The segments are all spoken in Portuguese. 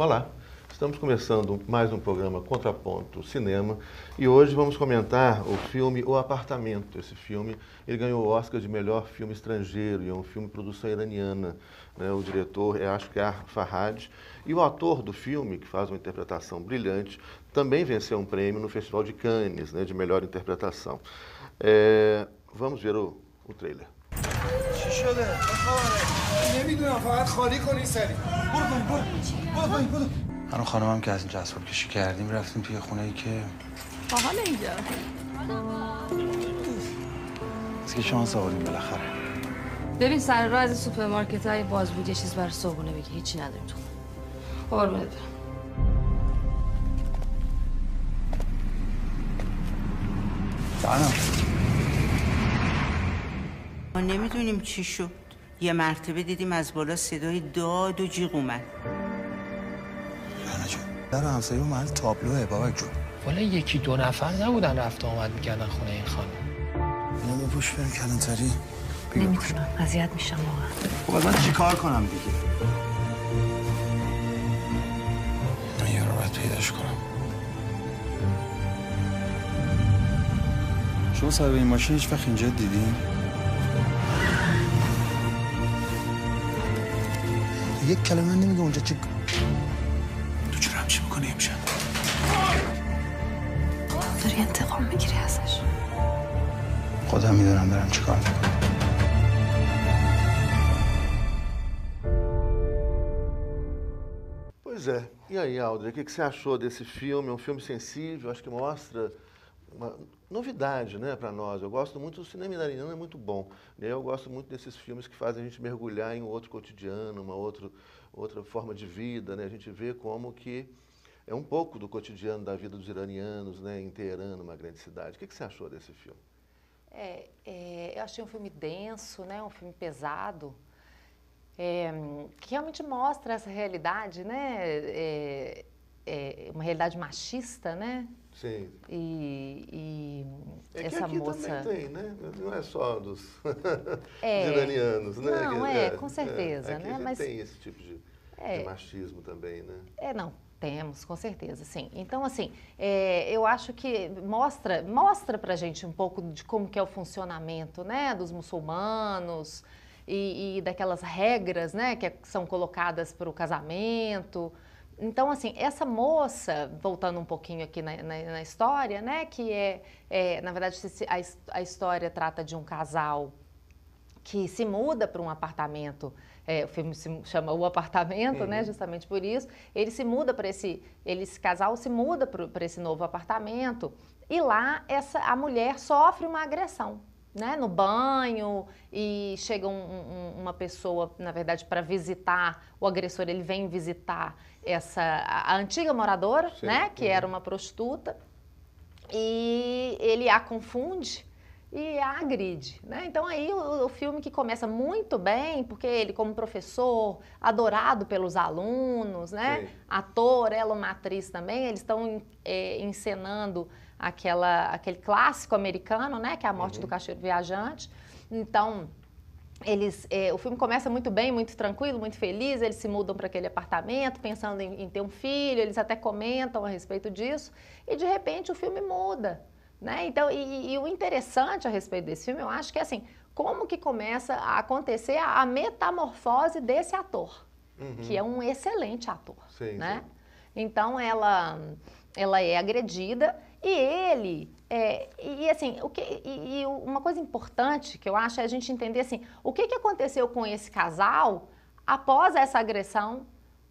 Olá, estamos começando mais um programa Contraponto Cinema e hoje vamos comentar o filme O Apartamento. Esse filme ele ganhou o Oscar de melhor filme estrangeiro e é um filme de produção iraniana. Né? O diretor é Asghar Farhadi e o ator do filme, que faz uma interpretação brilhante, também venceu um prêmio no Festival de Cannes, né, de melhor interpretação. Vamos ver o trailer. چی شده؟ چه خبره؟ نمیدونم فقط خالی کنی سری. برو. من و خانمم که از اینجا اسباب کشی کردیم رفتیم توی خونه‌ای که باحال اینجا. از که شانس آوردیم بالاخره. ببین سر راه از سوپرمارکت‌های باز بود یه چیز برای صبحونه بگی هیچی نداریم تو خونه. قربونت برم. جانم. ما نمیدونیم چی شد. یه مرتبه دیدیم از بالا صدای داد و جیغ اومد. رانه جون در همسایه محل تابلوه بابک جون. والا یکی دو نفر نبودن رفت آمد میکردن خونه این خانم. اینو بپوش بریم کلانتری. نمیتونم اذیت میشم واقعا. خب من چی کار کنم دیگه؟ من یه رو باید پیداش کنم. شما صاحب این ماشین هیچ وقت اینجا دیدین؟ یک کلمه نمیگه اونجا چی؟ تو چرا همچی میکنی امشب؟ داری انتقام میگیری ازش. خودم میدونم دارم چی کار میکنم. Pois é. E aí, Aldra, o que você achou desse filme? É um filme sensível, acho que mostra uma novidade, né, para nós. Eu gosto muito do cinema iraniano, é muito bom. Eu gosto muito desses filmes que fazem a gente mergulhar em um outro cotidiano, uma outra forma de vida, né? A gente vê como que é um pouco do cotidiano da vida dos iranianos, né, em Teherã, uma grande cidade. O que você achou desse filme? Eu achei um filme denso, né, um filme pesado, que realmente mostra essa realidade, né, uma realidade machista, né? Sim. E essa aqui moça também tem, né? Não é só dos iranianos, né? Não, com certeza, aqui né? A gente Mas tem esse tipo de machismo também, né? Não, temos, com certeza, sim. Então, assim, eu acho que mostra pra gente um pouco de como que é o funcionamento, né, dos muçulmanos e daquelas regras, né, que são colocadas para o casamento. Então, assim, essa moça, voltando um pouquinho aqui na história, né, que na verdade, a história trata de um casal que se muda para um apartamento, o filme se chama O Apartamento, né, justamente por isso, esse casal se muda para esse novo apartamento e lá a mulher sofre uma agressão, né, no banho, e chega uma pessoa, na verdade, para visitar, o agressor, ele vem visitar a antiga moradora, sim, né, que era uma prostituta, e ele a confunde e a agride, né? Então aí o filme que começa muito bem, porque ele como professor, adorado pelos alunos, né? Sim. Ator, ela uma atriz também, eles estão encenando aquele clássico americano, né? Que é A Morte do Caixeiro Viajante. Então, o filme começa muito bem, muito tranquilo, muito feliz, eles se mudam para aquele apartamento, pensando em ter um filho, eles até comentam a respeito disso, e de repente o filme muda. Né? Então, e o interessante a respeito desse filme, eu acho que é assim, como que começa a acontecer a metamorfose desse ator, que é um excelente ator, sim, né? Sim. Então, ela é agredida e ele, uma coisa importante que eu acho é a gente entender assim, o que aconteceu com esse casal após essa agressão,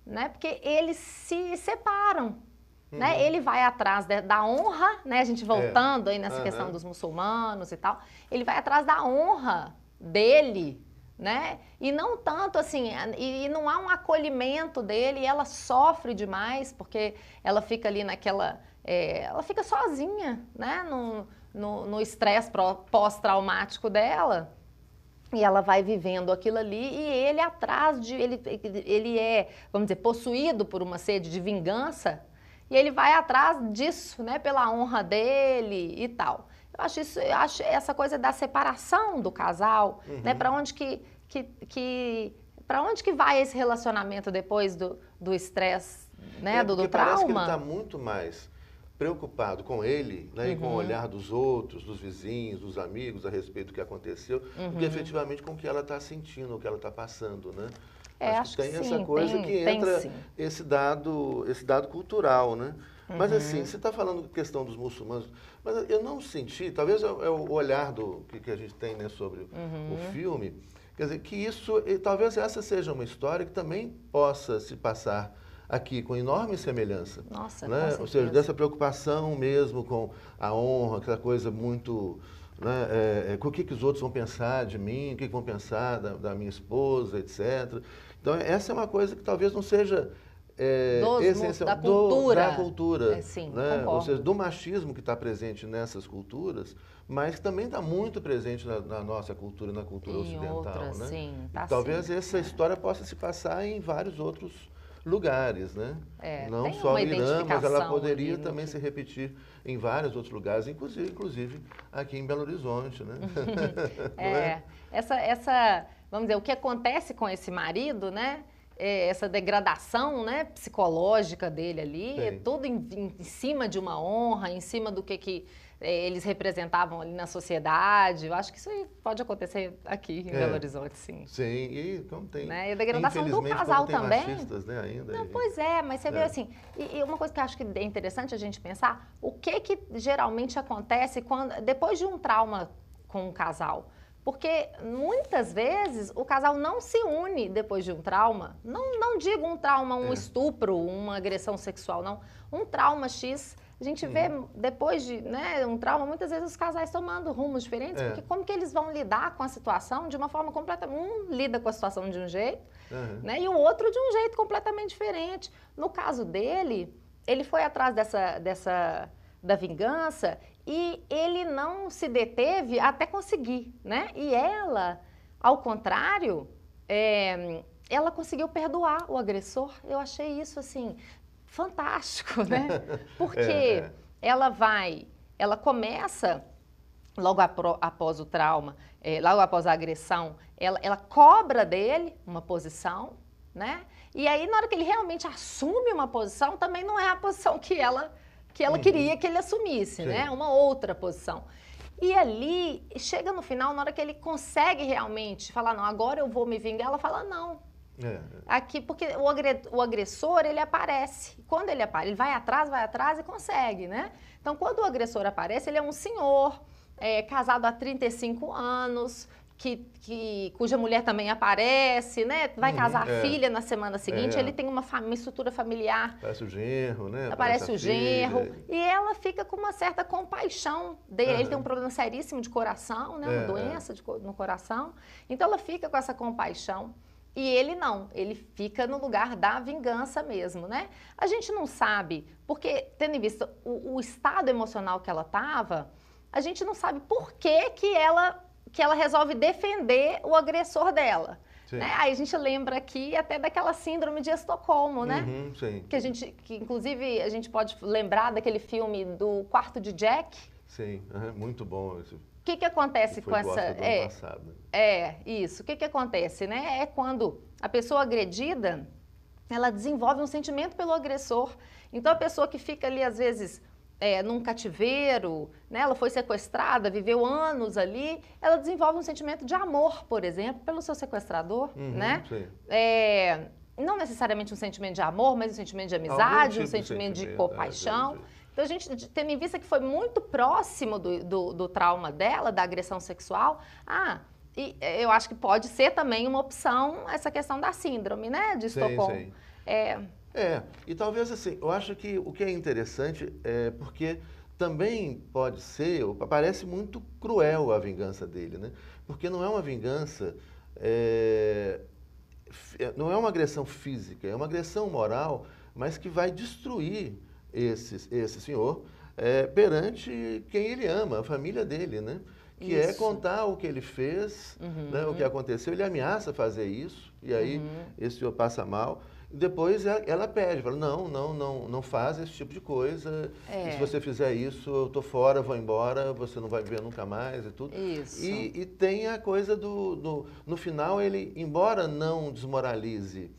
né? Porque eles se separam. Né? Ele vai atrás da honra, né? A gente voltando aí nessa questão dos muçulmanos e tal, ele vai atrás da honra dele, né? E não tanto assim, e não há um acolhimento dele, e ela sofre demais, porque ela fica ali ela fica sozinha, né? No estresse pós-traumático dela. E ela vai vivendo aquilo ali e ele atrás ele é, vamos dizer, possuído por uma sede de vingança. E ele vai atrás disso, né, pela honra dele e tal. Eu acho essa coisa da separação do casal, né, para onde para onde que vai esse relacionamento depois do estresse né, do porque trauma. Parece que ele está muito mais preocupado com ele, né, e com o olhar dos outros, dos vizinhos, dos amigos a respeito do que aconteceu, do que efetivamente com o que ela está sentindo, o que ela está passando, né? Acho que tem que essa sim, coisa que entra sim. esse dado cultural, né? Mas assim, você está falando da questão dos muçulmanos, mas eu não senti, talvez é o olhar que a gente tem, né, sobre o filme, quer dizer, que isso, talvez essa seja uma história que também possa se passar aqui com enorme semelhança. Nossa, né? com Ou seja, certeza. dessa preocupação mesmo com a honra, aquela coisa muito... Né, com o que os outros vão pensar de mim, o que vão pensar da minha esposa, etc. Então, essa é uma coisa que talvez não seja essencial da cultura. da cultura. Sim, né? concordo. Ou seja, do machismo que está presente nessas culturas, mas que também está muito presente na nossa cultura, na cultura Em ocidental. outras, né? sim, tá, Talvez sim. essa história possa se passar em vários outros lugares, né? Não tem só uma no Irã, mas ela identificação poderia ali no também que- se repetir em vários outros lugares, inclusive aqui em Belo Horizonte, né? Não é? Vamos dizer, o que acontece com esse marido, né? Essa degradação, né, psicológica dele ali, Sim. tudo em cima de uma honra, em cima do que eles representavam ali na sociedade. Eu acho que isso aí pode acontecer aqui em Belo Horizonte, sim. Sim, e como tem... Né? E a degradação do infelizmente, casal como tem também. machistas, né, ainda. Não, pois é, mas você vê assim, e uma coisa que eu acho que é interessante a gente pensar, o que geralmente acontece depois de um trauma com um casal? Porque muitas vezes o casal não se une depois de um trauma. Não digo um trauma, um estupro, uma agressão sexual, não. Um trauma X. A gente vê depois de um trauma, muitas vezes os casais tomando rumos diferentes, porque como que eles vão lidar com a situação de uma forma completamente... Um lida com a situação de um jeito, né, e o outro de um jeito completamente diferente. No caso dele, ele foi atrás da vingança e ele não se deteve até conseguir, né? E ela, ao contrário, ela conseguiu perdoar o agressor. Eu achei isso, assim, fantástico, né? Porque ela começa, logo após o trauma, logo após a agressão, ela cobra dele uma posição, né? E aí, na hora que ele realmente assume uma posição, também não é a posição que ela queria que ele assumisse, né? Uma outra posição. E ali, chega no final, na hora que ele consegue realmente falar, não, agora eu vou me vingar, ela fala, não. Aqui, porque o agressor, ele aparece. Quando ele aparece, ele vai atrás e consegue, né? Então, quando o agressor aparece, ele é um senhor, casado há 35 anos, cuja mulher também aparece, né? Vai casar a filha na semana seguinte, ele tem uma estrutura familiar. Aparece o genro, né? Aparece o genro. filha. E ela fica com uma certa compaixão dele. Ele tem um problema seríssimo de coração, né? Uma doença no coração. Então, ela fica com essa compaixão. E ele não, ele fica no lugar da vingança mesmo, né? A gente não sabe, porque, tendo em vista o estado emocional que ela estava, a gente não sabe por que ela resolve defender o agressor dela. Né? Aí a gente lembra aqui até daquela síndrome de Estocolmo, né? Sim. Que inclusive a gente pode lembrar daquele filme do Quarto de Jack. Sim, muito bom esse. O que acontece com essa... Passado. Isso. O que acontece, né? É quando a pessoa agredida, ela desenvolve um sentimento pelo agressor. Então, a pessoa que fica ali, às vezes, num cativeiro, né? Ela foi sequestrada, viveu anos ali, ela desenvolve um sentimento de amor, por exemplo, pelo seu sequestrador, né? Sim. Não necessariamente um sentimento de amor, mas um sentimento de amizade, um sentimento de compaixão. Então, a gente, tendo em vista que foi muito próximo do trauma dela, da agressão sexual, e eu acho que pode ser também uma opção essa questão da síndrome, né, de Estocolmo. Sim. E talvez assim, eu acho que o que é interessante é porque também pode ser, parece muito cruel a vingança dele, né? Porque não é uma vingança, não é uma agressão física, é uma agressão moral, mas que vai destruir esse senhor perante quem ele ama, a família dele, né? Que é contar o que ele fez, né, o que aconteceu. Ele ameaça fazer isso, e aí esse senhor passa mal. E depois ela pede, fala, não faz esse tipo de coisa. E se você fizer isso, eu tô fora, vou embora, você não vai ver nunca mais e tudo. Isso. E tem a coisa no final, ele, embora não desmoralize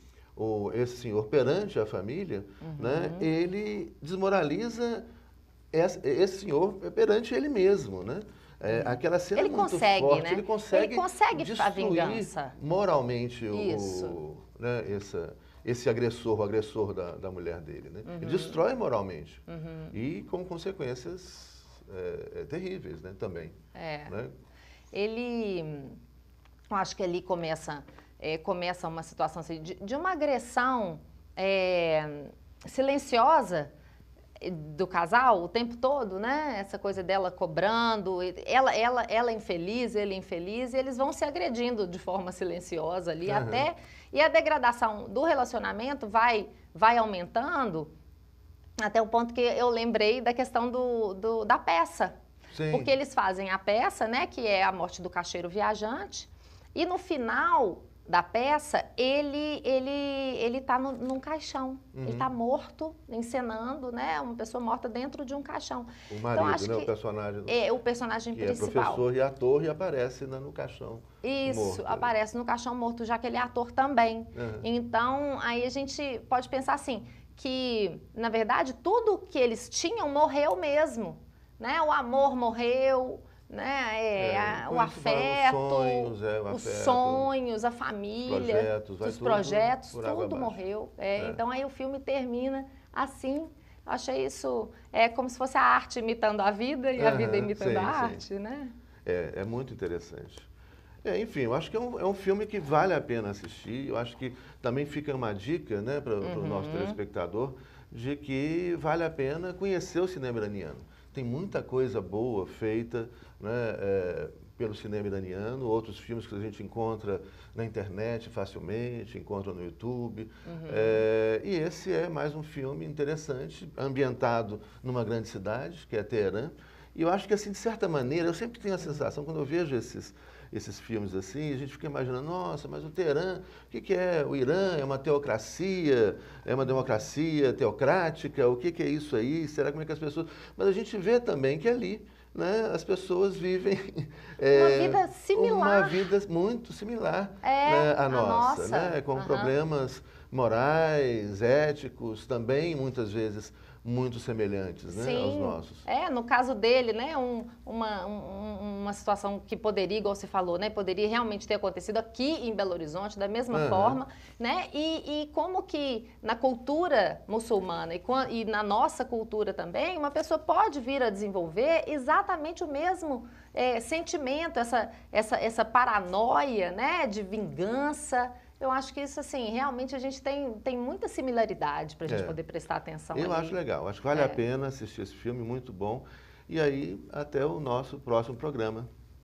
esse senhor perante a família, né, ele desmoraliza esse senhor perante ele mesmo, né? Aquela cena ele muito consegue, forte, né? ele consegue a vingança. moralmente Isso. né, esse agressor, o agressor da mulher dele, né? Ele destrói moralmente e com consequências terríveis, né, também. Né? Eu acho que ali começa uma situação assim, de uma agressão silenciosa do casal o tempo todo, né? Essa coisa dela cobrando, ela infeliz, ele infeliz, e eles vão se agredindo de forma silenciosa ali até... E a degradação do relacionamento vai aumentando até o ponto que eu lembrei da questão da peça. Sim. Porque eles fazem a peça, né? Que é a morte do caixeiro viajante, e no final da peça, ele tá num caixão. Ele tá morto, encenando, né? Uma pessoa morta dentro de um caixão. O marido, então, acho né? Que o personagem. É, o personagem que principal. É professor e ator e aparece no caixão. Isso, morto, aparece no caixão morto, já que ele é ator também. Então, aí a gente pode pensar assim, que, na verdade, tudo que eles tinham morreu mesmo. Né? O amor morreu... Né? O afeto, os sonhos, a família, os projetos, tudo morreu. Então aí o filme termina assim. Achei isso como se fosse a arte imitando a vida e a vida imitando a arte, né? É muito interessante. Enfim, eu acho que é um filme que vale a pena assistir. Eu acho que também fica uma dica, né, para o nosso telespectador, de que vale a pena conhecer o cinema iraniano. Tem muita coisa boa feita, né, pelo cinema iraniano, outros filmes que a gente encontra na internet facilmente, encontra no YouTube. E esse é mais um filme interessante, ambientado numa grande cidade, que é Teherã. E eu acho que, assim, de certa maneira, eu sempre tenho a sensação, quando eu vejo esses filmes assim, a gente fica imaginando, nossa, mas o Teherã, o que é? O Irã é uma teocracia, é uma democracia teocrática, o que é isso aí? Será como é que as pessoas... Mas a gente vê também que ali, né, as pessoas vivem... uma vida similar. Uma vida muito similar, né, à nossa. Né, com problemas morais, éticos, também muitas vezes muito semelhantes, né, aos nossos. No caso dele, né, uma situação que poderia, igual você falou, né, poderia realmente ter acontecido aqui em Belo Horizonte, da mesma forma, né, e como que na cultura muçulmana e na nossa cultura também, uma pessoa pode vir a desenvolver exatamente o mesmo sentimento, essa paranoia, né, de vingança. Eu acho que isso, assim, realmente a gente tem muita similaridade para a gente poder prestar atenção. Eu acho legal, acho que vale a pena assistir esse filme, muito bom. E aí, até o nosso próximo programa.